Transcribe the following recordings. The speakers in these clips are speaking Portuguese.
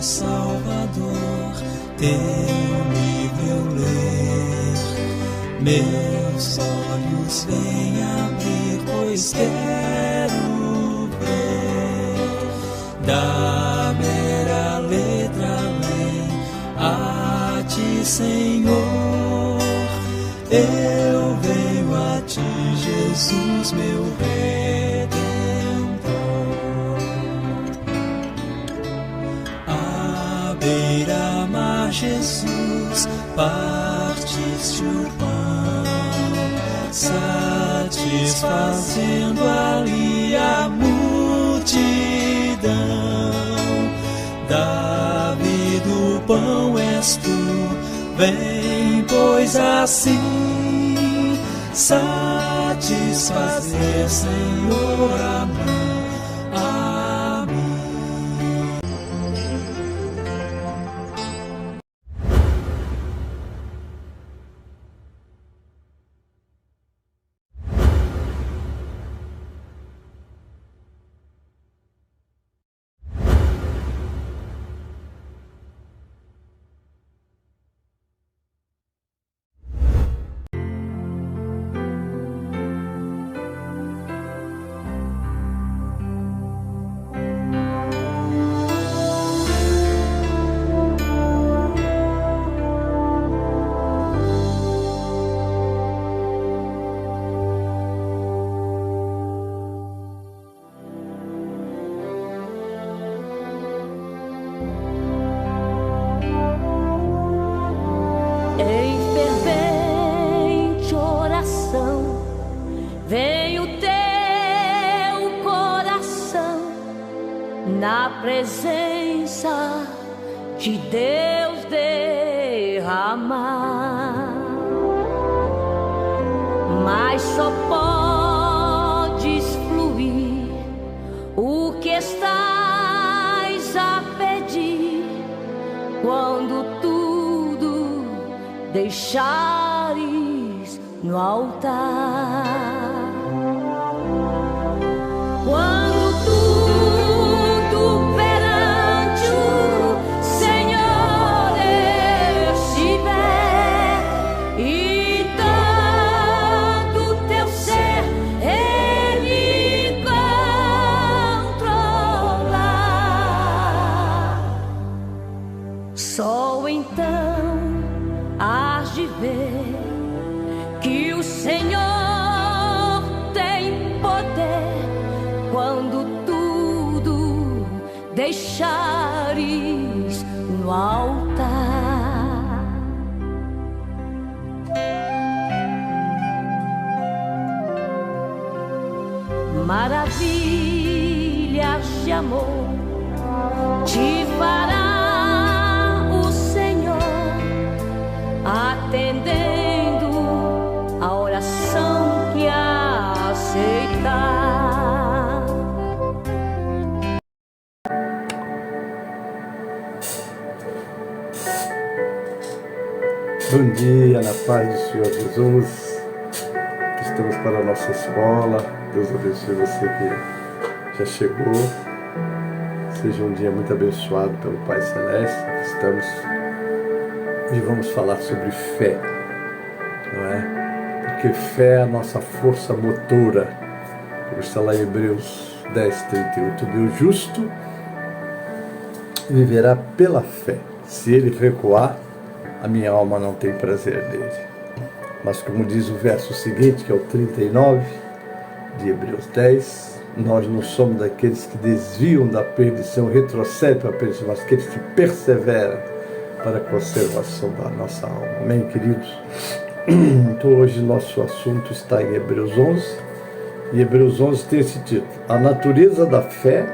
Salvador, teu livro eu ler. Meus olhos vêm abrir, pois quero ver da mera letra além a ti, Senhor. Eu venho a ti, Jesus, meu Redentor. À beira-mar, Jesus, partiste o pão, satisfazendo ali a multidão. Davi do pão és tu, vem, pois assim satisfazer, Senhor, a mim. Em fervente oração vem o teu coração na presença de Deus derramar, mas só podes fluir o que estás a pedir quando deixares no altar. Quando tudo perante o Senhor estiver e todo teu ser Ele controlar, só então hás de ver que o Senhor tem poder quando tudo deixares no altar. Maravilhas de amor te fará atendendo a oração que aceitar. Bom dia, na paz do Senhor Jesus. Estamos para a nossa escola. Deus abençoe você que já chegou. Seja um dia muito abençoado pelo Pai Celeste. Hoje vamos falar sobre fé, não é? Porque fé é a nossa força motora, como está lá em Hebreus 10:38. O justo viverá pela fé. Se ele recuar, a minha alma não tem prazer nele. Mas como diz o verso seguinte, que é o 39 de Hebreus 10, nós não somos daqueles que desviam da perdição, retrocedem para a perdição, mas aqueles que perseveram para a conservação da nossa alma. Amém, queridos? Então hoje nosso assunto está em Hebreus 11, e Hebreus 11 tem esse título: a natureza da fé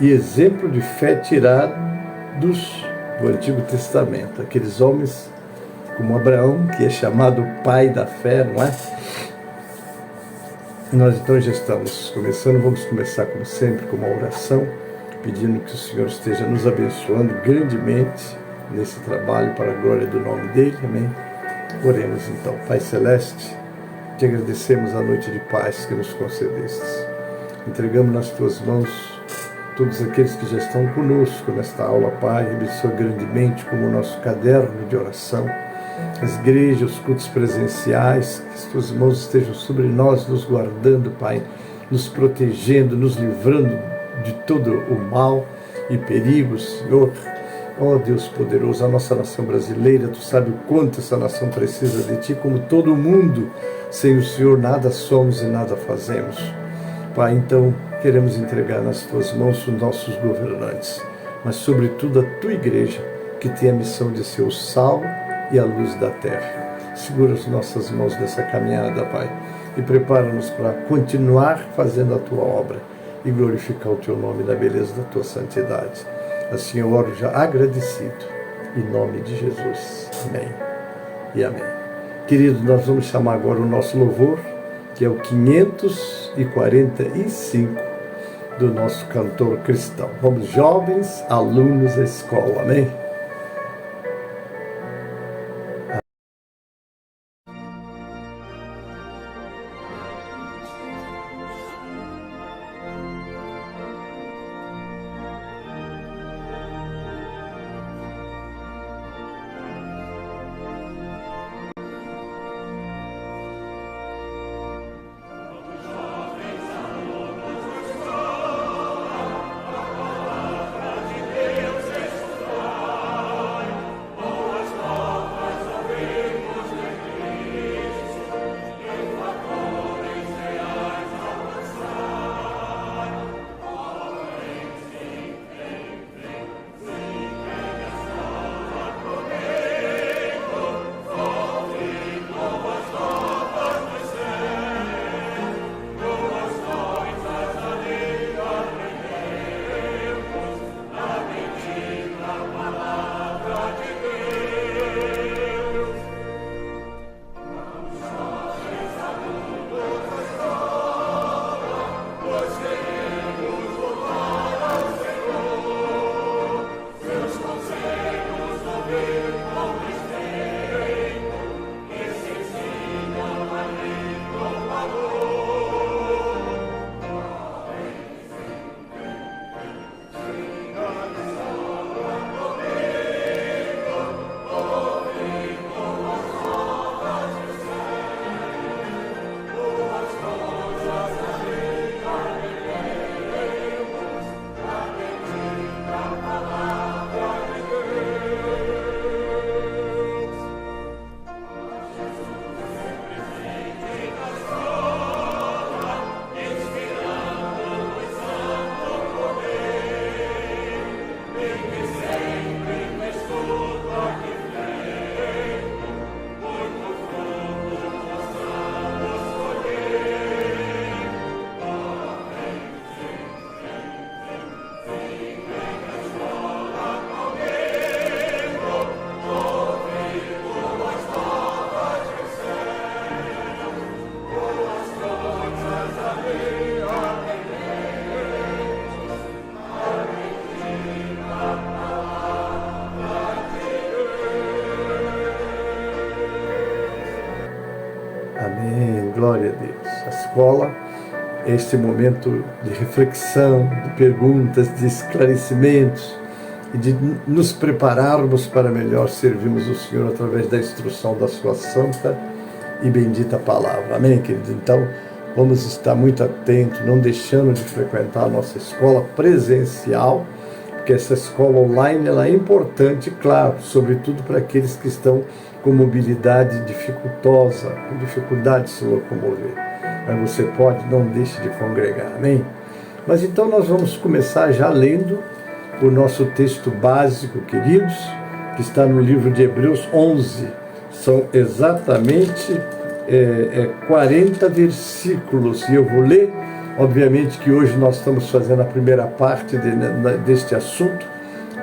e exemplo de fé tirados do Antigo Testamento. Aqueles homens como Abraão, que é chamado pai da fé, não é? E nós então já estamos começando, vamos começar como sempre com uma oração, pedindo que o Senhor esteja nos abençoando grandemente nesse trabalho para a glória do nome dele, amém? Oremos então. Pai Celeste, te agradecemos a noite de paz que nos concedestes. Entregamos nas tuas mãos todos aqueles que já estão conosco nesta aula, Pai, abençoa grandemente como o nosso caderno de oração, as igrejas, os cultos presenciais, que as tuas mãos estejam sobre nós, nos guardando, Pai, nos protegendo, nos livrando de todo o mal e perigos, Senhor. Ó Deus poderoso, a nossa nação brasileira, Tu sabe o quanto essa nação precisa de Ti, como todo mundo. Sem o Senhor nada somos e nada fazemos. Pai, então queremos entregar nas Tuas mãos os nossos governantes, mas sobretudo a Tua igreja, que tem a missão de ser o sal e a luz da terra. Segura as nossas mãos nessa caminhada, Pai, e prepara-nos para continuar fazendo a Tua obra e glorificar o Teu nome na beleza da Tua santidade. Assim eu oro já agradecido, em nome de Jesus. Amém e amém. Queridos, nós vamos chamar agora o nosso louvor, que é o 545 do nosso cantor cristão. Vamos, jovens alunos da escola, amém? Amém, glória a Deus. A escola é este momento de reflexão, de perguntas, de esclarecimentos e de nos prepararmos para melhor servirmos o Senhor através da instrução da sua santa e bendita palavra. Amém, queridos? Então, vamos estar muito atentos, não deixando de frequentar a nossa escola presencial, porque essa escola online ela é importante, claro, sobretudo para aqueles que estão com mobilidade dificultosa, com dificuldade de se locomover. Mas você pode, não deixe de congregar, amém? Mas então nós vamos começar já lendo o nosso texto básico, queridos, que está no livro de Hebreus 11. São exatamente 40 versículos, e eu vou ler. Obviamente que hoje nós estamos fazendo a primeira parte deste assunto,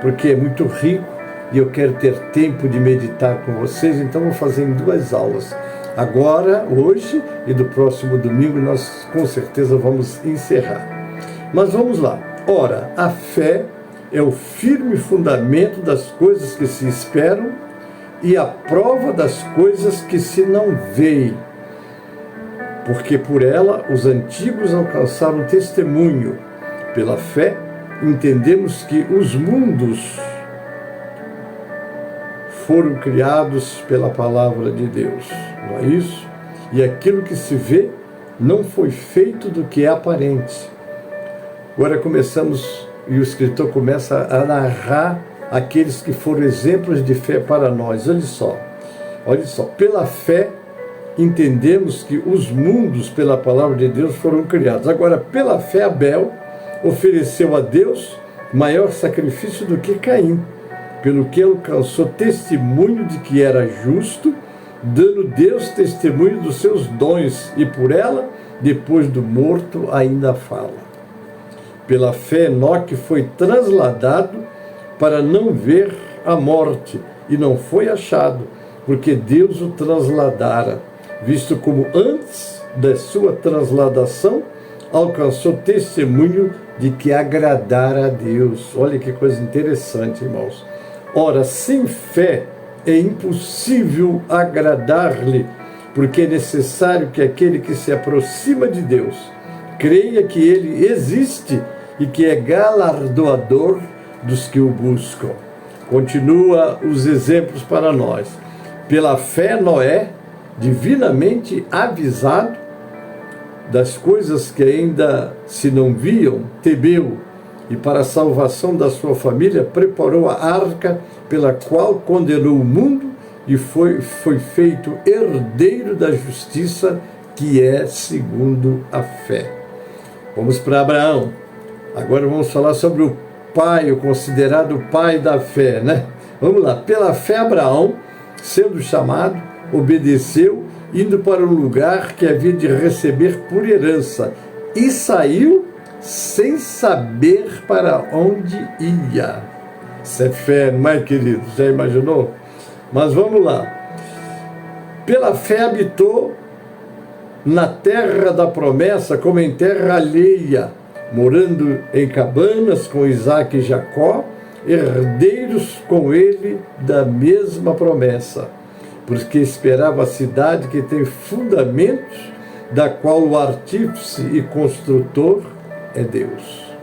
porque é muito rico, e eu quero ter tempo de meditar com vocês, então vou fazer em 2 aulas. Agora, hoje e do próximo domingo, nós com certeza vamos encerrar. Mas vamos lá. Ora, a fé é o firme fundamento das coisas que se esperam e a prova das coisas que se não veem. Porque por ela os antigos alcançaram testemunho. Pela fé, entendemos que os mundos foram criados pela palavra de Deus, não é isso? E aquilo que se vê não foi feito do que é aparente. Agora começamos, e o escritor começa a narrar aqueles que foram exemplos de fé para nós. Olha só, pela fé entendemos que os mundos, pela palavra de Deus, foram criados. Agora, pela fé, Abel ofereceu a Deus maior sacrifício do que Caim, pelo que alcançou testemunho de que era justo, dando Deus testemunho dos seus dons, e por ela, depois do morto, ainda fala. Pela fé, Enoque foi trasladado para não ver a morte, e não foi achado, porque Deus o trasladara, visto como antes da sua transladação alcançou testemunho de que agradara a Deus. Olha que coisa interessante, irmãos. Ora, sem fé é impossível agradar-lhe, porque é necessário que aquele que se aproxima de Deus creia que ele existe e que é galardoador dos que o buscam. Continua os exemplos para nós. Pela fé, Noé, divinamente avisado das coisas que ainda se não viam, temeu, e para a salvação da sua família preparou a arca pela qual condenou o mundo e foi feito herdeiro da justiça, que é segundo a fé. Vamos para Abraão. Agora vamos falar sobre o pai, o considerado pai da fé, né? Vamos lá. Pela fé, Abraão, sendo chamado, obedeceu, indo para um lugar que havia de receber por herança, e saiu sem saber para onde ia. Isso é fé, não é, querido? Já imaginou? Mas vamos lá. Pela fé habitou na terra da promessa, como em terra alheia, morando em cabanas com Isaque e Jacó, herdeiros com ele da mesma promessa, porque esperava a cidade que tem fundamentos, da qual o artífice e construtor é Deus.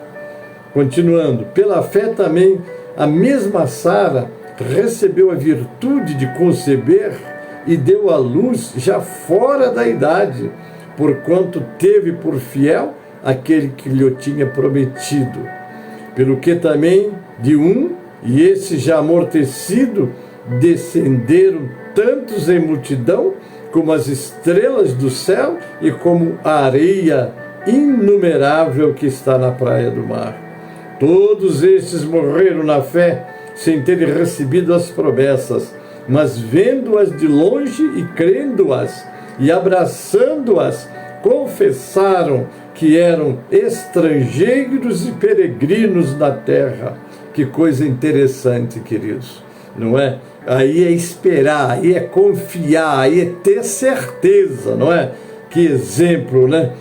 Continuando, pela fé também a mesma Sara recebeu a virtude de conceber e deu à luz já fora da idade, porquanto teve por fiel aquele que lhe tinha prometido. Pelo que também de um, e esse já amortecido, descenderam tantos em multidão como as estrelas do céu e como a areia inumerável que está na praia do mar. Todos estes morreram na fé, sem terem recebido as promessas, mas vendo-as de longe e crendo-as e abraçando-as, confessaram que eram estrangeiros e peregrinos na terra. Que coisa interessante, queridos, não é? Aí é esperar, aí é confiar, aí é ter certeza, não é? Que exemplo, né?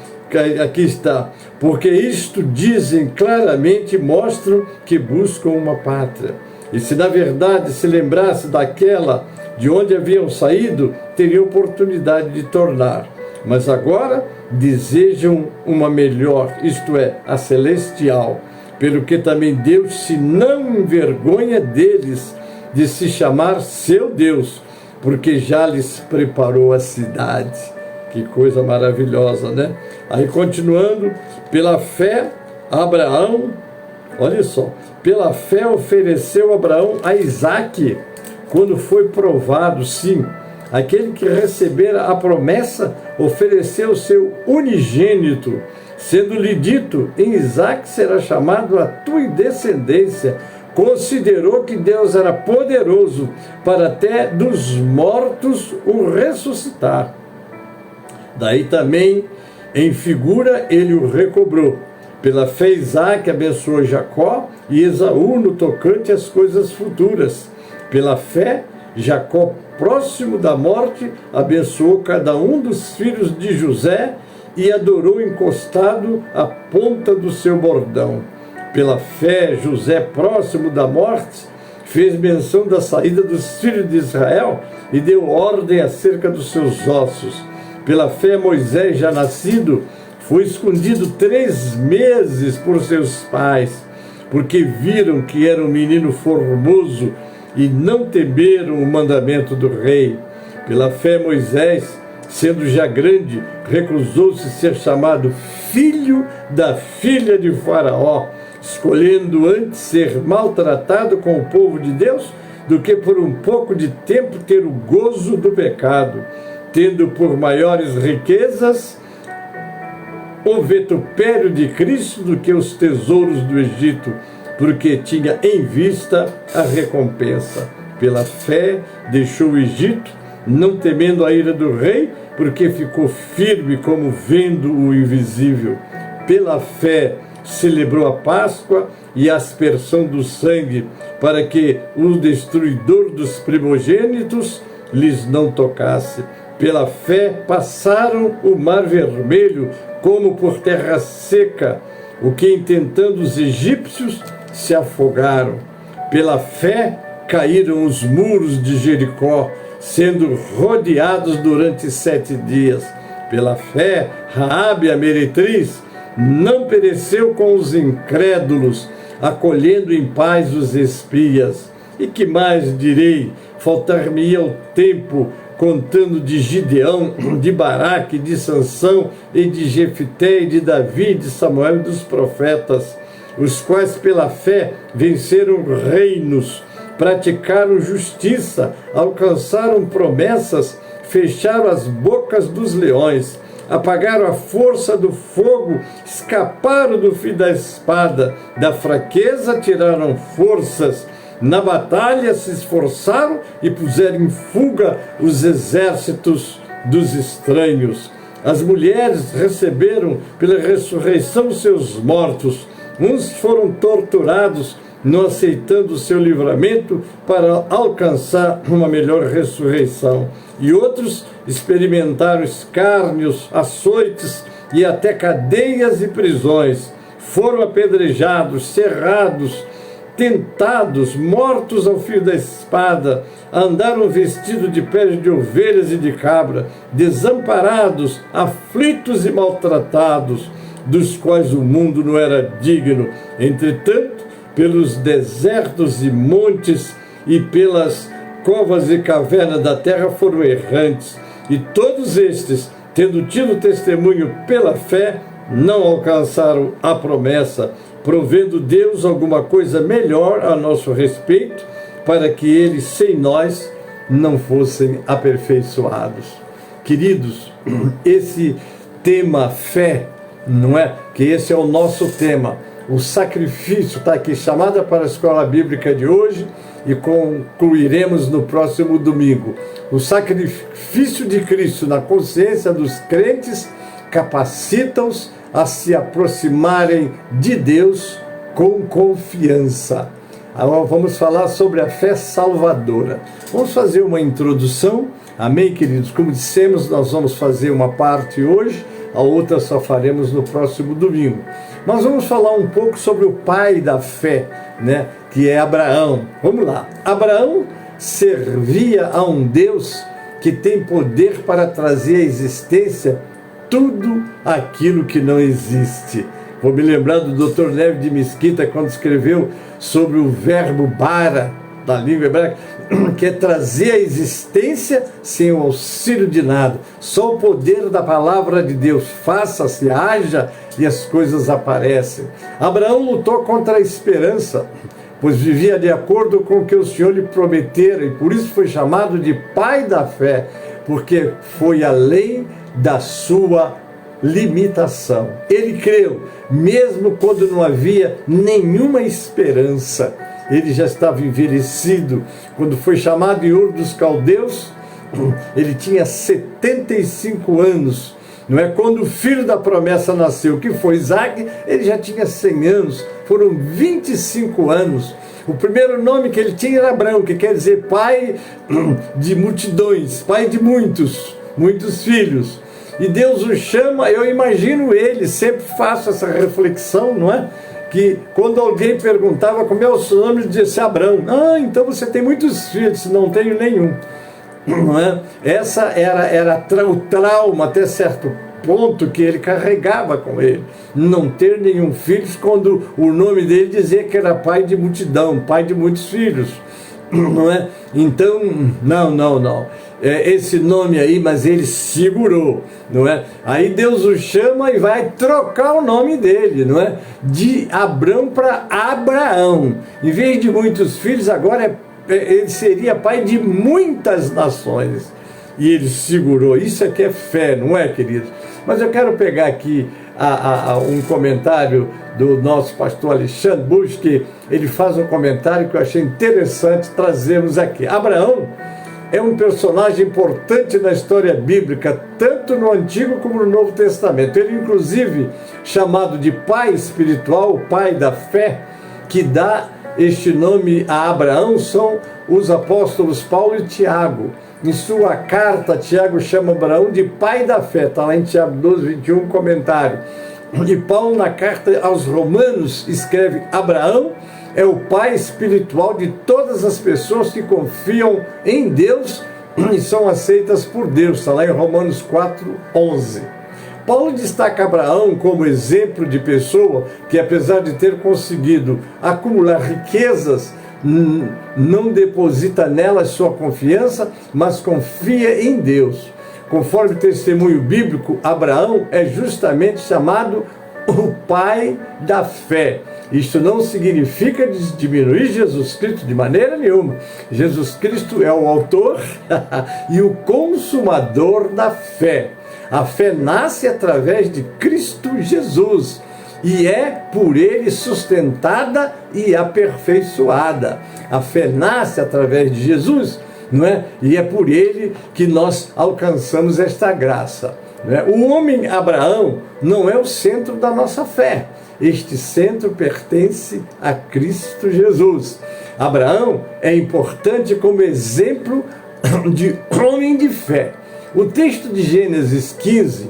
Aqui está. Porque isto dizem claramente, mostram que buscam uma pátria. E se na verdade se lembrasse daquela de onde haviam saído, teriam oportunidade de tornar. Mas agora desejam uma melhor, isto é, a celestial. Pelo que também Deus se não envergonha deles, de se chamar seu Deus, porque já lhes preparou a cidade. Que coisa maravilhosa, né? Aí continuando, pela fé, Abraão, olha só, pela fé ofereceu Abraão a Isaque, quando foi provado, sim, aquele que recebera a promessa ofereceu seu unigênito, sendo-lhe dito, em Isaque será chamado a tua descendência. Considerou que Deus era poderoso para até dos mortos o ressuscitar. Daí também, em figura, ele o recobrou. Pela fé, Isaque abençoou Jacó e Esaú no tocante às coisas futuras. Pela fé, Jacó, próximo da morte, abençoou cada um dos filhos de José e adorou encostado à ponta do seu bordão. Pela fé, José, próximo da morte, fez menção da saída dos filhos de Israel e deu ordem acerca dos seus ossos. Pela fé, Moisés, já nascido, foi escondido 3 meses por seus pais, porque viram que era um menino formoso e não temeram o mandamento do rei. Pela fé, Moisés, sendo já grande, recusou-se ser chamado filho da filha de Faraó, escolhendo antes ser maltratado com o povo de Deus do que por um pouco de tempo ter o gozo do pecado, tendo por maiores riquezas o vitupério de Cristo do que os tesouros do Egito, porque tinha em vista a recompensa. Pela fé deixou o Egito, não temendo a ira do rei, porque ficou firme como vendo o invisível. Pela fé celebrou a Páscoa e a aspersão do sangue, para que o destruidor dos primogênitos lhes não tocasse. Pela fé passaram o mar vermelho como por terra seca, o que intentando os egípcios se afogaram. Pela fé caíram os muros de Jericó, sendo rodeados durante 7 dias. Pela fé, Raabe, a meretriz, não pereceu com os incrédulos, acolhendo em paz os espias. E que mais direi? Faltar-me-ia o tempo, contando de Gideão, de Baraque, de Sansão, e de Jefité, e de Davi, de Samuel e dos profetas, os quais pela fé venceram reinos, praticaram justiça, alcançaram promessas, fecharam as bocas dos leões, apagaram a força do fogo, escaparam do fio da espada, da fraqueza tiraram forças, na batalha se esforçaram e puseram em fuga os exércitos dos estranhos. As mulheres receberam pela ressurreição seus mortos, uns foram torturados, não aceitando o seu livramento para alcançar uma melhor ressurreição. E outros experimentaram escárnios, açoites e até cadeias e prisões. Foram apedrejados, cerrados, tentados, mortos ao fio da espada, andaram vestidos de pele de ovelhas e de cabra, desamparados, aflitos e maltratados, dos quais o mundo não era digno. Entretanto, pelos desertos e montes e pelas covas e cavernas da terra foram errantes, e todos estes, tendo tido testemunho pela fé, não alcançaram a promessa, provendo Deus alguma coisa melhor a nosso respeito, para que eles sem nós não fossem aperfeiçoados. Queridos, esse tema fé, não é? Que esse é o nosso tema. O sacrifício está aqui, chamada para a escola bíblica de hoje, e concluiremos no próximo domingo. O sacrifício de Cristo na consciência dos crentes capacita-os a se aproximarem de Deus com confiança. Agora vamos falar sobre a fé salvadora. Vamos fazer uma introdução, amém, queridos? Como dissemos, nós vamos fazer uma parte hoje, a outra só faremos no próximo domingo. Mas vamos falar um pouco sobre o pai da fé, né, que é Abraão. Vamos lá. Abraão servia a um Deus que tem poder para trazer à existência tudo aquilo que não existe. Vou me lembrar do Dr. Neves de Mesquita, quando escreveu sobre o verbo bara, da língua hebraica, que é trazer a existência sem o auxílio de nada. Só o poder da palavra de Deus. Faça-se, haja, e as coisas aparecem. Abraão lutou contra a esperança, pois vivia de acordo com o que o Senhor lhe prometera, e por isso foi chamado de pai da fé, porque foi além da sua limitação. Ele creu, mesmo quando não havia nenhuma esperança. Ele já estava envelhecido. Quando foi chamado em Ur dos Caldeus, ele tinha 75 anos. Não é? Quando o filho da promessa nasceu, que foi Isaac, ele já tinha 100 anos. Foram 25 anos. O primeiro nome que ele tinha era Abraão, que quer dizer pai de multidões, pai de muitos filhos. E Deus o chama, eu imagino ele, sempre faço essa reflexão, não é? Que quando alguém perguntava como é o seu nome, ele dizia Abraão. Ah, então você tem muitos filhos. Não tenho nenhum. Não é? Essa era o trauma até certo ponto que ele carregava com ele. Não ter nenhum filho, quando o nome dele dizia que era pai de multidão, pai de muitos filhos. Não é? Então, não. Esse nome aí, mas ele segurou, não é? Aí Deus o chama e vai trocar o nome dele, não é? De Abrão para Abraão. Em vez de muitos filhos, agora ele seria pai de muitas nações. E ele segurou. Isso aqui é fé, não é, queridos? Mas eu quero pegar aqui um comentário do nosso pastor Alexandre Bush, que ele faz um comentário que eu achei interessante trazermos aqui. Abraão é um personagem importante na história bíblica, tanto no Antigo como no Novo Testamento. Ele, inclusive, chamado de pai espiritual, o pai da fé, que dá este nome a Abraão, são os apóstolos Paulo e Tiago. Em sua carta, Tiago chama Abraão de pai da fé, está lá em Tiago 12, 21, comentário. E Paulo, na carta aos Romanos, escreve: Abraão é o pai espiritual de todas as pessoas que confiam em Deus e são aceitas por Deus, está lá em Romanos 4, 11. Paulo destaca Abraão como exemplo de pessoa que, apesar de ter conseguido acumular riquezas, não deposita nelas sua confiança, mas confia em Deus. Conforme o testemunho bíblico, Abraão é justamente chamado o pai da fé. Isto não significa diminuir Jesus Cristo de maneira nenhuma. Jesus Cristo é o autor e o consumador da fé. A fé nasce através de Cristo Jesus e é por ele sustentada e aperfeiçoada. A fé nasce através de Jesus, não é? E é por ele que nós alcançamos esta graça, não é? O homem Abraão não é o centro da nossa fé. Este centro pertence a Cristo Jesus. Abraão é importante como exemplo de homem de fé. O texto de Gênesis 15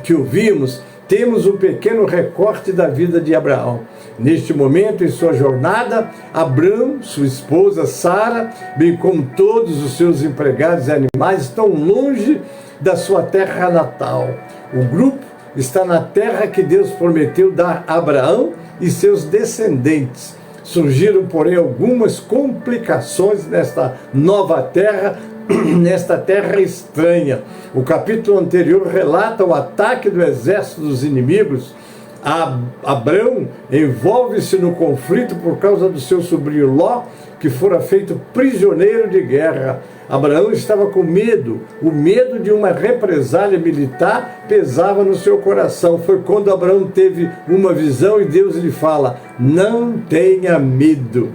que ouvimos, temos um pequeno recorte da vida de Abraão. Neste momento, em sua jornada, Abrão, sua esposa Sara, bem como todos os seus empregados e animais, estão longe da sua terra natal. O grupo está na terra que Deus prometeu dar a Abraão e seus descendentes. Surgiram, porém, algumas complicações nesta nova terra, nesta terra estranha. O capítulo anterior relata o ataque do exército dos inimigos. Abrão envolve-se no conflito por causa do seu sobrinho Ló, que fora feito prisioneiro de guerra. Abraão estava com medo. O medo de uma represália militar pesava no seu coração. Foi quando Abraão teve uma visão e Deus lhe fala: não tenha medo.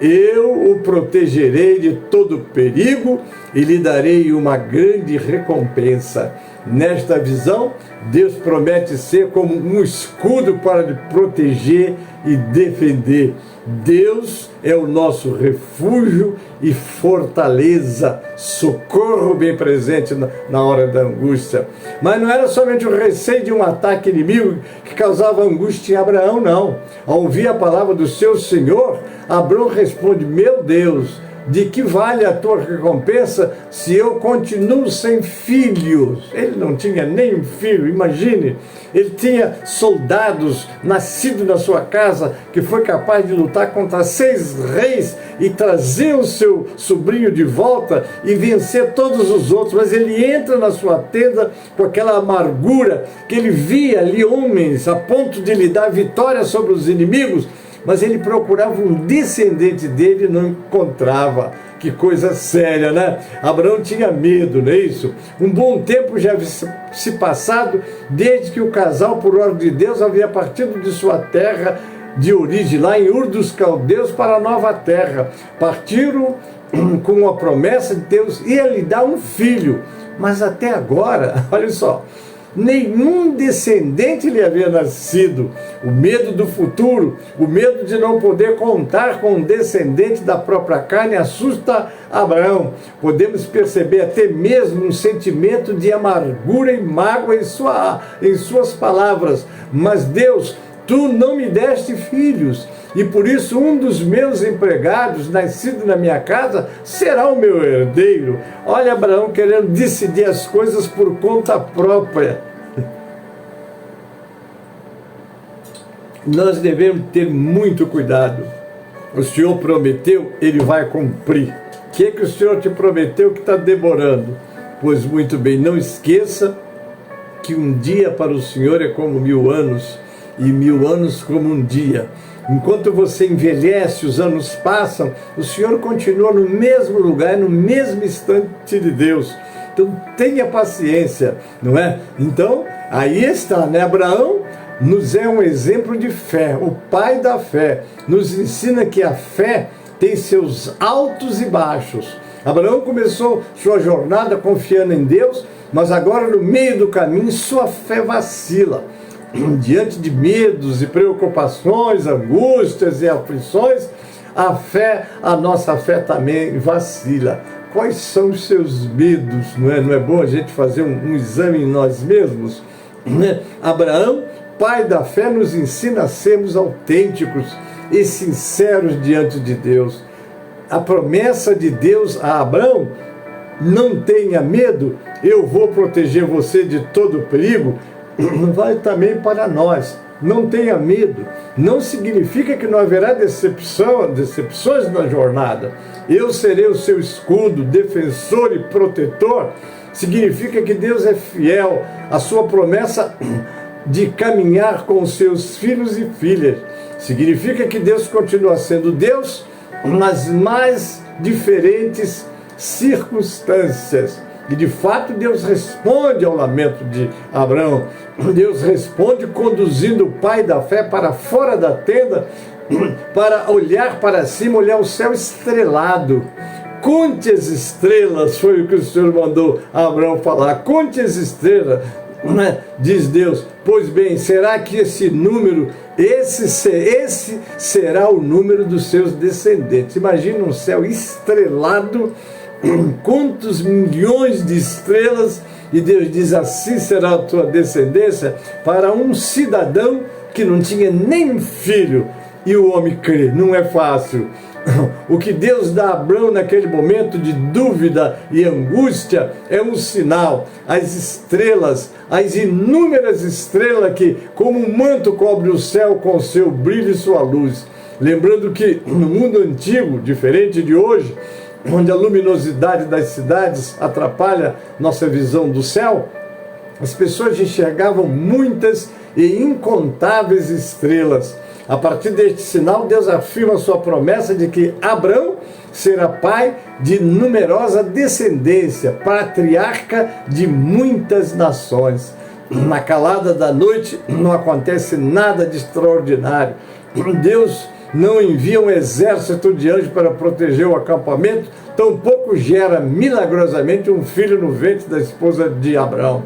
Eu o protegerei de todo perigo e lhe darei uma grande recompensa. Nesta visão, Deus promete ser como um escudo para lhe proteger e defender. Deus é o nosso refúgio e fortaleza, socorro bem presente na hora da angústia. Mas não era somente o receio de um ataque inimigo que causava angústia em Abraão, não. Ao ouvir a palavra do seu Senhor, Abraão responde: meu Deus, de que vale a tua recompensa se eu continuo sem filhos? Ele não tinha nem um filho, imagine. Ele tinha soldados nascidos na sua casa que foi capaz de lutar contra 6 reis e trazer o seu sobrinho de volta e vencer todos os outros. Mas ele entra na sua tenda com aquela amargura que ele via ali homens a ponto de lhe dar vitória sobre os inimigos, mas ele procurava um descendente dele e não encontrava. Que coisa séria, né? Abraão tinha medo, não é isso? Um bom tempo já havia se passado desde que o casal, por ordem de Deus, havia partido de sua terra de origem, lá em Ur dos Caldeus, para a nova terra. Partiram com a promessa de Deus, ia lhe dar um filho, mas até agora, olha só, nenhum descendente lhe havia nascido. O medo do futuro, o medo de não poder contar com um descendente da própria carne assusta Abraão. Podemos perceber até mesmo um sentimento de amargura e mágoa em suas palavras. Mas Deus, tu não me deste filhos e por isso um dos meus empregados, nascido na minha casa, será o meu herdeiro. Olha Abraão querendo decidir as coisas por conta própria. Nós devemos ter muito cuidado. O Senhor prometeu, Ele vai cumprir. O que é que o Senhor te prometeu que está demorando? Pois muito bem, não esqueça que um dia para o Senhor é como 1000 anos, e 1000 anos como um dia. Enquanto você envelhece, os anos passam, o Senhor continua no mesmo lugar, no mesmo instante de Deus. Então tenha paciência, não é? Então, aí está, né? Abraão nos é um exemplo de fé, o pai da fé. Nos ensina que a fé tem seus altos e baixos. Abraão começou sua jornada confiando em Deus, mas agora no meio do caminho sua fé vacila. Diante de medos e preocupações, angústias e aflições, a nossa fé também vacila. Quais são os seus medos? Não é bom a gente fazer um exame em nós mesmos? Abraão, pai da fé, nos ensina a sermos autênticos e sinceros diante de Deus. A promessa de Deus a Abraão: não tenha medo, eu vou proteger você de todo perigo, vai também para nós. Não tenha medo. Não significa que não haverá decepções na jornada. Eu serei o seu escudo, defensor e protetor. Significa que Deus é fiel à sua promessa de caminhar com os seus filhos e filhas. Significa que Deus continua sendo Deus nas mais diferentes circunstâncias. E de fato Deus responde ao lamento de Abraão. Deus responde conduzindo o pai da fé para fora da tenda, para olhar para cima, olhar o céu estrelado. Conte as estrelas, foi o que o Senhor mandou Abraão falar. Conte as estrelas, diz Deus. Pois bem, será que esse número, esse será o número dos seus descendentes? Imagina um céu estrelado, quantos milhões de estrelas, e Deus diz: assim será a tua descendência. Para um cidadão que não tinha nem filho, e o homem crê, não é fácil. O que Deus dá a Abraão naquele momento de dúvida e angústia é um sinal. As estrelas, as inúmeras estrelas que, como um manto, cobre o céu com seu brilho e sua luz. Lembrando que no mundo antigo, diferente de hoje, onde a luminosidade das cidades atrapalha nossa visão do céu, as pessoas enxergavam muitas e incontáveis estrelas. A partir deste sinal, Deus afirma sua promessa de que Abraão será pai de numerosa descendência, patriarca de muitas nações. Na calada da noite não acontece nada de extraordinário. Deus não envia um exército de anjos para proteger o acampamento, tampouco gera milagrosamente um filho no ventre da esposa de Abraão.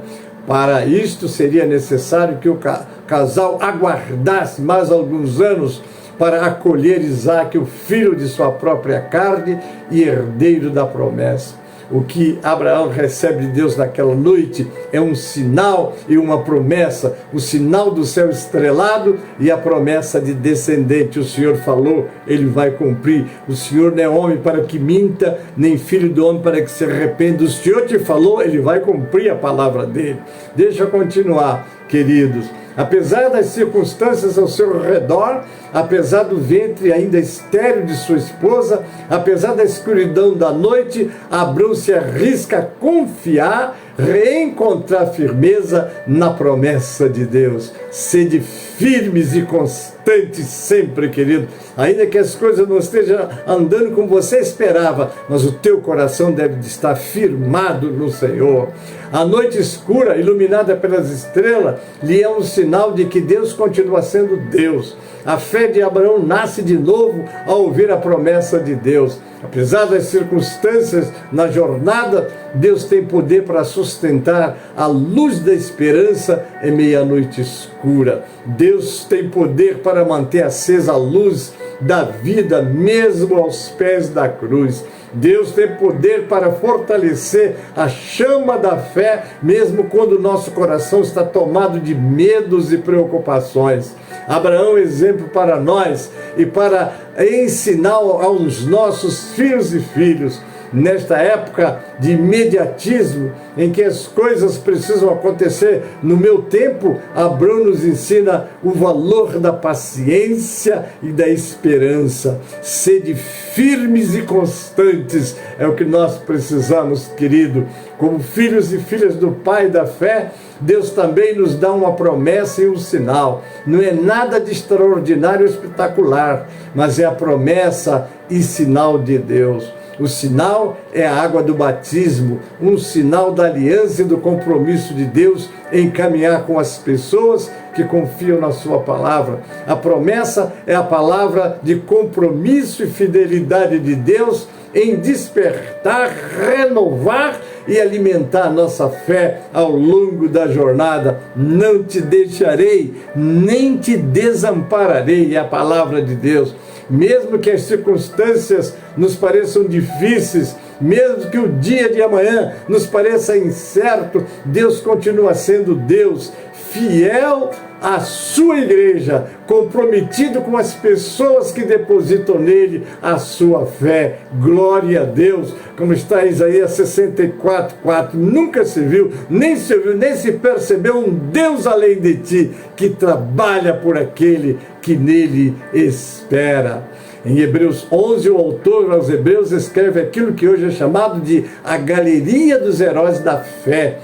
Para isto seria necessário que o casal aguardasse mais alguns anos para acolher Isaque, o filho de sua própria carne e herdeiro da promessa. O que Abraão recebe de Deus naquela noite é um sinal e uma promessa, o sinal do céu estrelado e a promessa de descendente. O Senhor falou, Ele vai cumprir. O Senhor não é homem para que minta, nem filho do homem para que se arrependa. O Senhor te falou, Ele vai cumprir a palavra dEle. Deixa eu continuar, queridos. Apesar das circunstâncias ao seu redor, apesar do ventre ainda estéril de sua esposa, apesar da escuridão da noite, Abraão se arrisca a confiar, reencontrar firmeza na promessa de Deus. Sede firmes e constantes sempre, querido. Ainda que as coisas não estejam andando como você esperava, mas o teu coração deve estar firmado no Senhor. A noite escura, iluminada pelas estrelas, lhe é um sinal de que Deus continua sendo Deus. A fé de Abraão nasce de novo ao ouvir a promessa de Deus. Apesar das circunstâncias na jornada, Deus tem poder para sustentar a luz da esperança em meia noite escura. Deus tem poder para manter acesa a luz da vida, mesmo aos pés da cruz. Deus tem poder para fortalecer a chama da fé, mesmo quando o nosso coração está tomado de medos e preocupações. Abraão é exemplo para nós e para ensinar aos nossos filhos e filhos. Nesta época de imediatismo, em que as coisas precisam acontecer no meu tempo, Abraão nos ensina o valor da paciência e da esperança. Sede firmes e constantes, é o que nós precisamos, querido. Como filhos e filhas do Pai da fé, Deus também nos dá uma promessa e um sinal. Não é nada de extraordinário ou espetacular, mas é a promessa e sinal de Deus. O sinal é a água do batismo, um sinal da aliança e do compromisso de Deus em caminhar com as pessoas que confiam na sua palavra. A promessa é a palavra de compromisso e fidelidade de Deus em despertar, renovar e alimentar a nossa fé ao longo da jornada. Não te deixarei, nem te desampararei, é a palavra de Deus. Mesmo que as circunstâncias nos pareçam difíceis, mesmo que o dia de amanhã nos pareça incerto, Deus continua sendo Deus, fiel à sua igreja, comprometido com as pessoas que depositam nele a sua fé. Glória a Deus, como está em Isaías 64:4, nunca se viu, nem se ouviu, nem se percebeu um Deus além de ti, que trabalha por aquele que nele espera. Em Hebreus 11, o autor aos Hebreus escreve aquilo que hoje é chamado de a galeria dos heróis da fé.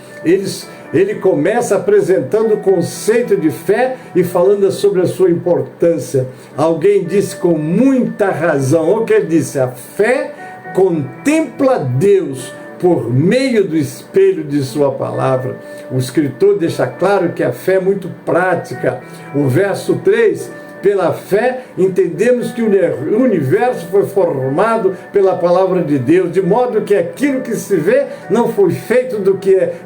Ele começa apresentando o conceito de fé e falando sobre a sua importância. Alguém disse com muita razão, o que ele disse? A fé contempla Deus por meio do espelho de sua palavra. O escritor deixa claro que a fé é muito prática. O verso 3, pela fé, entendemos que o universo foi formado pela palavra de Deus, de modo que aquilo que se vê não foi feito do que é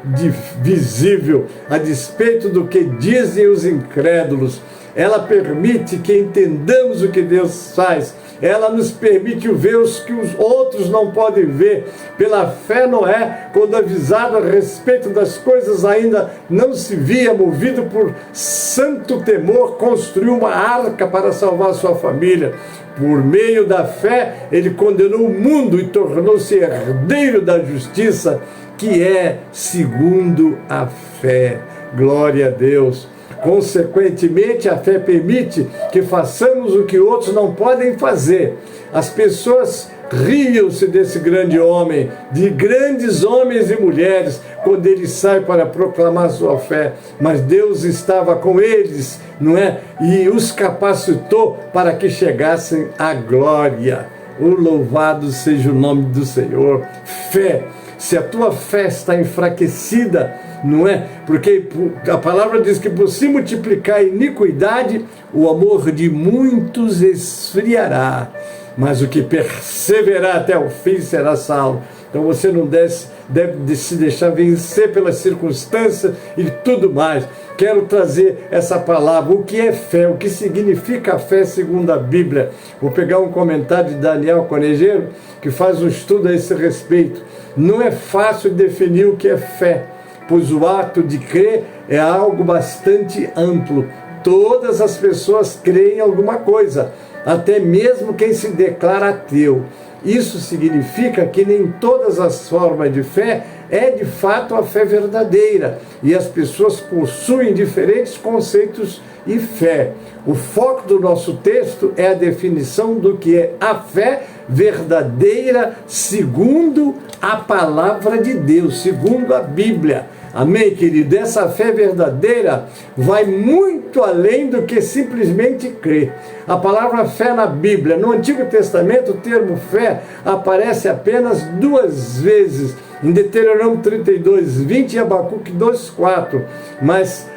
visível, a despeito do que dizem os incrédulos. Ela permite que entendamos o que Deus faz. Ela nos permite ver os que os outros não podem ver. Pela fé, Noé, quando avisado a respeito das coisas ainda não se via, movido por santo temor, construiu uma arca para salvar sua família. Por meio da fé, ele condenou o mundo e tornou-se herdeiro da justiça, que é segundo a fé. Glória a Deus. Consequentemente, a fé permite que façamos o que outros não podem fazer. As pessoas riam-se desse grande homem, de grandes homens e mulheres, quando ele sai para proclamar sua fé. Mas Deus estava com eles, não é? E os capacitou para que chegassem à glória. O louvado seja o nome do Senhor. Fé. Se a tua fé está enfraquecida, não é? Porque a palavra diz que por se multiplicar a iniquidade, o amor de muitos esfriará, mas o que perseverar até o fim será salvo. Então você não deve se deixar vencer pelas circunstâncias e tudo mais. Quero trazer essa palavra, o que é fé, o que significa a fé segundo a Bíblia. Vou pegar um comentário de Daniel Conejeiro, que faz um estudo a esse respeito. Não é fácil definir o que é fé, pois o ato de crer é algo bastante amplo. Todas as pessoas creem em alguma coisa, até mesmo quem se declara ateu. Isso significa que nem todas as formas de fé é de fato a fé verdadeira, e as pessoas possuem diferentes conceitos e fé. O foco do nosso texto é a definição do que é a fé verdadeira segundo a palavra de Deus, segundo a Bíblia. Amém, querido? Essa fé verdadeira vai muito além do que simplesmente crer. A palavra fé na Bíblia, no Antigo Testamento, o termo fé aparece apenas 2 vezes, em Deuteronômio 32:20 e Abacuque 2:4. Mas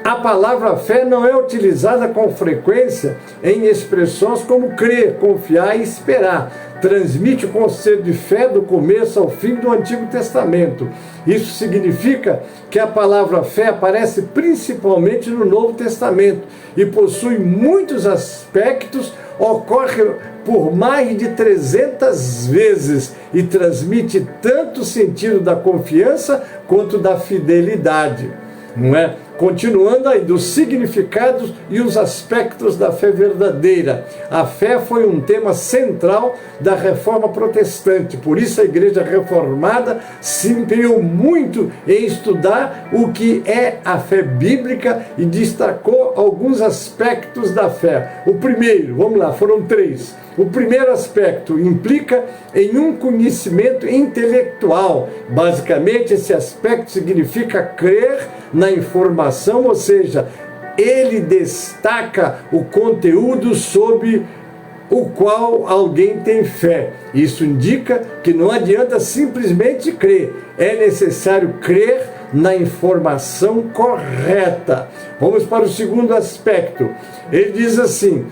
A palavra fé não é utilizada com frequência em expressões como crer, confiar e esperar. Transmite o conceito de fé do começo ao fim do Antigo Testamento. Isso significa que a palavra fé aparece principalmente no Novo Testamento e possui muitos aspectos, ocorre por mais de 300 vezes e transmite tanto o sentido da confiança quanto da fidelidade. Não é? Continuando aí, dos significados e os aspectos da fé verdadeira. A fé foi um tema central da Reforma Protestante, por isso a Igreja Reformada se empenhou muito em estudar o que é a fé bíblica e destacou alguns aspectos da fé. O primeiro, vamos lá, foram 3. O primeiro aspecto implica em um conhecimento intelectual. Basicamente, esse aspecto significa crer na informação, ou seja, ele destaca o conteúdo sobre o qual alguém tem fé. Isso indica que não adianta simplesmente crer, é necessário crer na informação correta. Vamos para o segundo aspecto. Ele diz assim,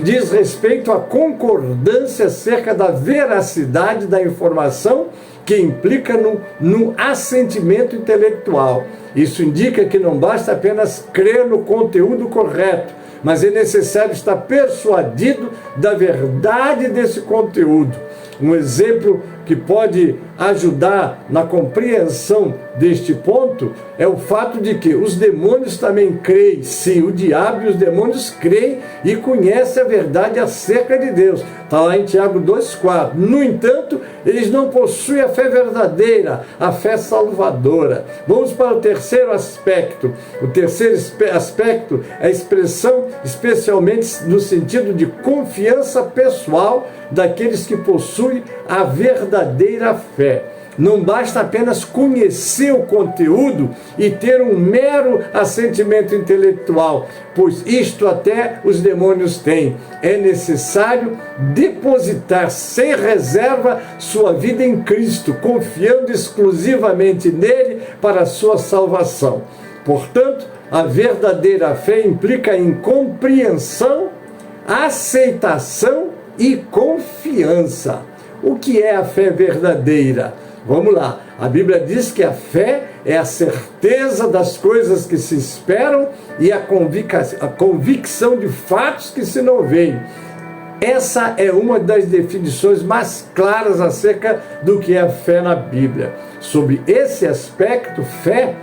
diz respeito à concordância acerca da veracidade da informação que implica no assentimento intelectual. Isso indica que não basta apenas crer no conteúdo correto, mas é necessário estar persuadido da verdade desse conteúdo. Um exemplo que pode ajudar na compreensão deste ponto é o fato de que os demônios também creem. Sim, o diabo e os demônios creem e conhecem a verdade acerca de Deus. Está lá em Tiago 2,4. No entanto, eles não possuem a fé verdadeira, a fé salvadora. Vamos para o terceiro aspecto. O terceiro aspecto é a expressão, especialmente no sentido de confiança pessoal daqueles que possuem a verdadeira fé. Não basta apenas conhecer o conteúdo e ter um mero assentimento intelectual, pois isto até os demônios têm. É necessário depositar sem reserva sua vida em Cristo, confiando exclusivamente nele para a sua salvação. Portanto, a verdadeira fé implica em compreensão, aceitação e confiança. O que é a fé verdadeira? Vamos lá, a Bíblia diz que a fé é a certeza das coisas que se esperam e a convicção de fatos que se não veem. Essa é uma das definições mais claras acerca do que é a fé na Bíblia. Sobre esse aspecto, fé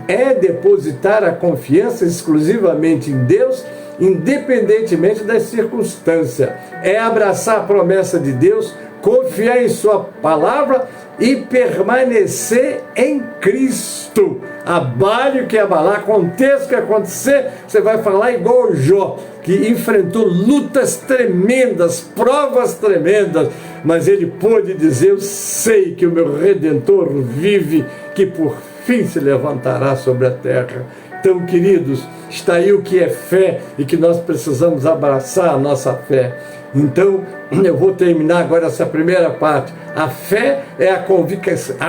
é depositar a confiança exclusivamente em Deus, independentemente das circunstâncias. É abraçar a promessa de Deus, confiar em sua palavra e permanecer em Cristo. Abale o que abalar, aconteça o que acontecer, você vai falar igual o Jó, que enfrentou lutas tremendas, provas tremendas, mas ele pôde dizer: eu sei que o meu Redentor vive, que por fim se levantará sobre a terra. Então, queridos, está aí o que é fé e que nós precisamos abraçar a nossa fé. Então, eu vou terminar agora essa primeira parte. A fé é a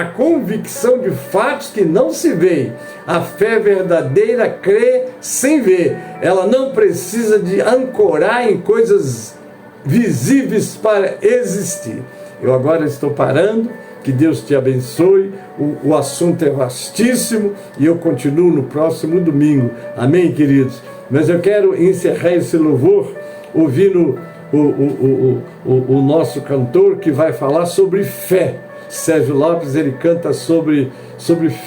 convicção de fatos que não se veem. A fé verdadeira crê sem ver. Ela não precisa de ancorar em coisas visíveis para existir. Eu agora estou parando. Que Deus te abençoe. O assunto é vastíssimo e eu continuo no próximo domingo. Amém, queridos? Mas eu quero encerrar esse louvor ouvindo o nosso cantor que vai falar sobre fé. Sérgio Lopes, ele canta sobre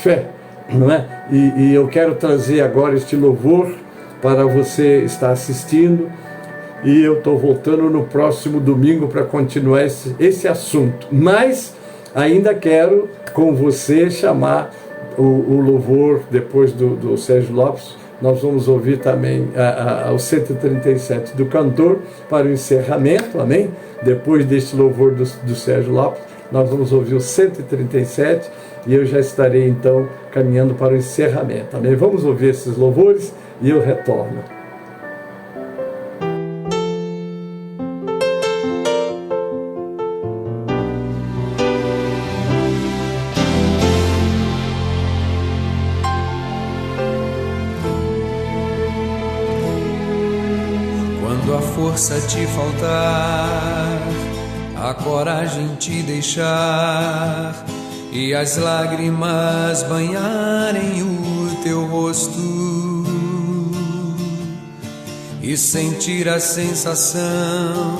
fé, não é? E eu quero trazer agora este louvor para você estar assistindo. E eu estou voltando no próximo domingo para continuar esse assunto. Mas ainda quero com você chamar o louvor depois do Sérgio Lopes. Nós vamos ouvir também o 137 do cantor para o encerramento, amém? Depois deste louvor do Sérgio Lopes, nós vamos ouvir o 137 e eu já estarei então caminhando para o encerramento, amém? Vamos ouvir esses louvores e eu retorno. Quando a força te faltar, a coragem te deixar e as lágrimas banharem o teu rosto e sentir a sensação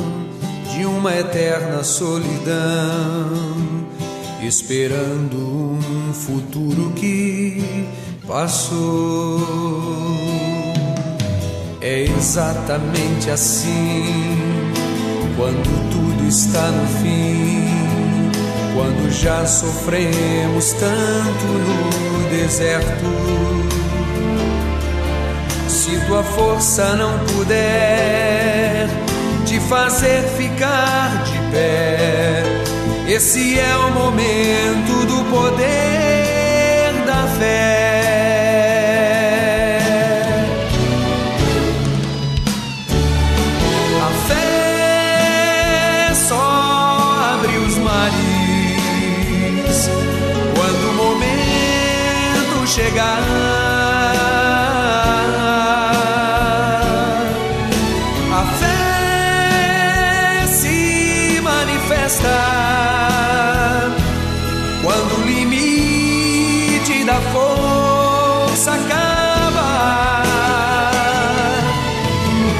de uma eterna solidão, esperando um futuro que passou. É exatamente assim quando tudo está no fim, quando já sofremos tanto no deserto. Se tua força não puder te fazer ficar de pé, esse é o momento do poder da fé. A fé só abre os mares quando o momento chegar. A fé se manifesta quando o limite da força acaba.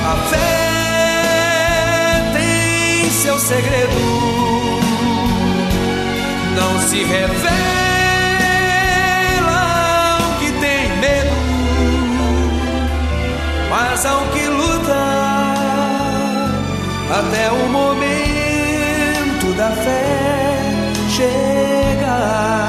A fé tem seu segredo, não se revela ao que tem medo, mas ao que luta até o momento da fé chegar.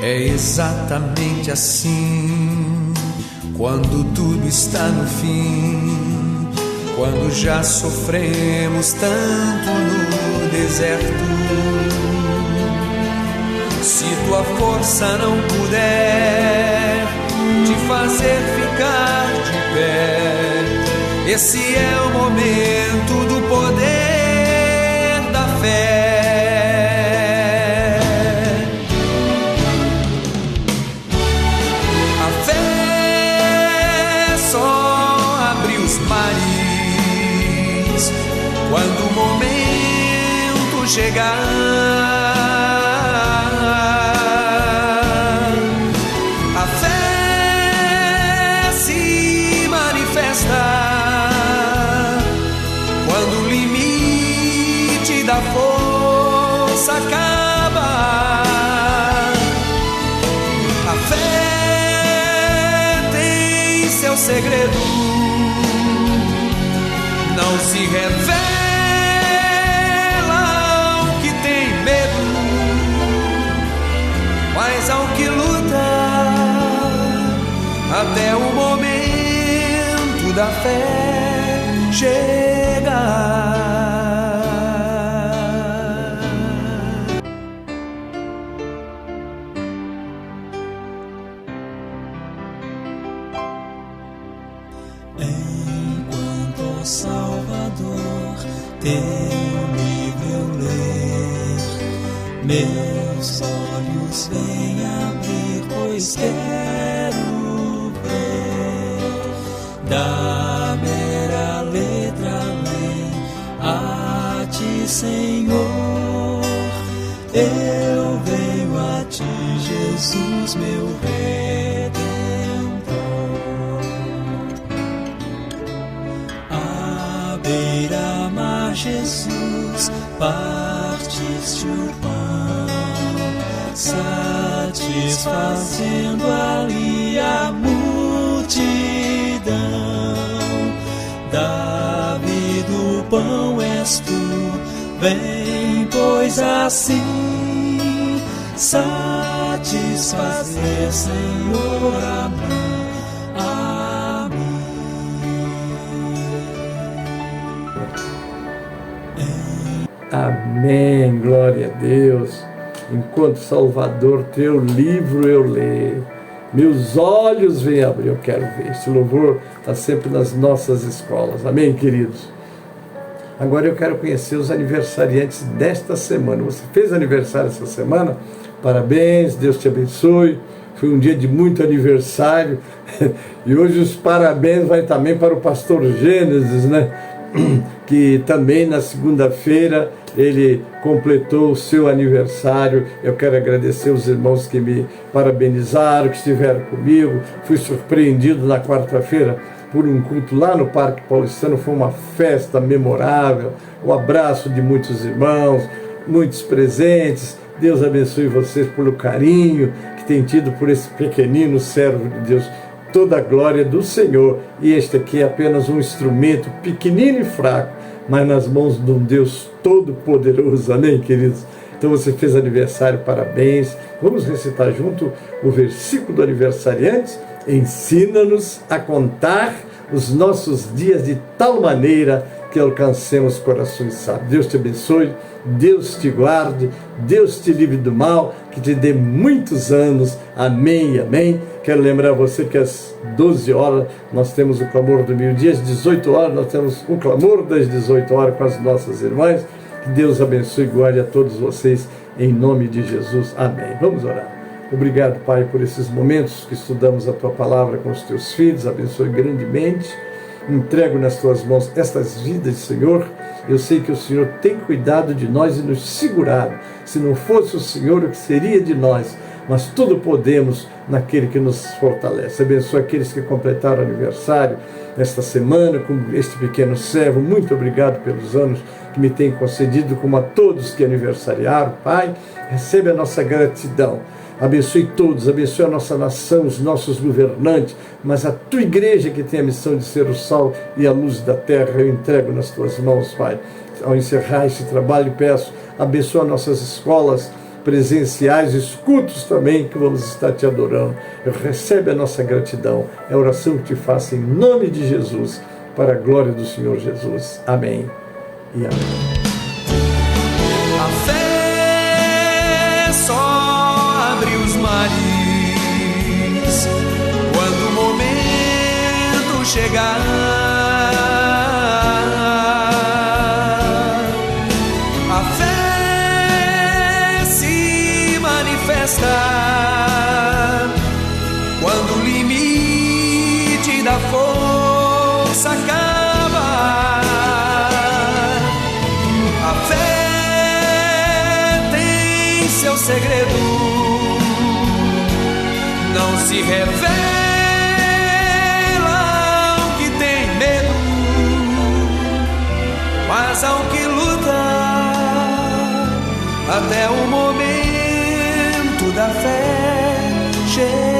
É exatamente assim quando tudo está no fim, quando já sofremos tanto no deserto. Se tua força não puder te fazer ficar de pé, esse é o momento do poder da fé. Quando o momento chegar, a fé se manifesta quando o limite da força acaba. A fé tem seu segredo, não se revela ao que tem medo, mas ao que luta até o momento da fé chegar. Enquanto, Salvador, teu livro eu ler, meus olhos vêm abrir, pois quero ver da mera letra além a ti, Senhor. Eu venho a ti, Jesus, meu Redentor. Beira-mar, Jesus, partiste o pão, satisfazendo ali a multidão. Davi do pão és tu, vem, pois assim satisfaz satisfazer, Senhor, a mim. Amém, glória a Deus. Enquanto Salvador, teu livro eu leio, meus olhos vêm abrir, eu quero ver. Esse louvor está sempre nas nossas escolas. Amém, queridos? Agora eu quero conhecer os aniversariantes desta semana. Você fez aniversário essa semana? Parabéns, Deus te abençoe. Foi um dia de muito aniversário. E hoje os parabéns vai também para o pastor Gênesis, né? Que também na segunda-feira ele completou o seu aniversário. Eu quero agradecer os irmãos que me parabenizaram, que estiveram comigo. Fui surpreendido na quarta-feira por um culto lá no Parque Paulistano. Foi uma festa memorável, o abraço de muitos irmãos, muitos presentes. Deus abençoe vocês pelo carinho que tem tido por esse pequenino servo de Deus. Toda a glória do Senhor. E este aqui é apenas um instrumento pequenino e fraco, mas nas mãos de um Deus todo-poderoso. Amém, queridos? Então você fez aniversário, parabéns. Vamos recitar junto o versículo do aniversariante. Ensina-nos a contar os nossos dias de tal maneira que alcancemos corações sábios. Deus te abençoe, Deus te guarde, Deus te livre do mal, que te dê muitos anos. Amém, amém. Quero lembrar você que às 12 horas nós temos o clamor do meio-dia, às 18 horas nós temos o clamor das 18 horas com as nossas irmãs. Que Deus abençoe e guarde a todos vocês, em nome de Jesus. Amém. Vamos orar. Obrigado, Pai, por esses momentos que estudamos a Tua Palavra com os Teus filhos. Abençoe grandemente. Entrego nas Tuas mãos estas vidas, Senhor. Eu sei que o Senhor tem cuidado de nós e nos segurado. Se não fosse o Senhor, o que seria de nós? Mas tudo podemos naquele que nos fortalece. Abençoe aqueles que completaram aniversário nesta semana, como este pequeno servo. Muito obrigado pelos anos que me tem concedido, como a todos que aniversariaram. Pai, recebe a nossa gratidão. Abençoe todos, abençoe a nossa nação, os nossos governantes, mas a Tua igreja que tem a missão de ser o sal e a luz da terra, eu entrego nas Tuas mãos, Pai. Ao encerrar esse trabalho, peço, abençoe nossas escolas presenciais, os cultos também, que vamos estar Te adorando. Recebe a nossa gratidão, é a oração que Te faço em nome de Jesus, para a glória do Senhor Jesus. Amém e amém. A fé só abre os mares quando o momento chegar. A fé se manifesta quando o limite da força acaba. A fé tem seu segredo, não se revela ao que tem medo, mas ao que luta até o momento da fé chegar.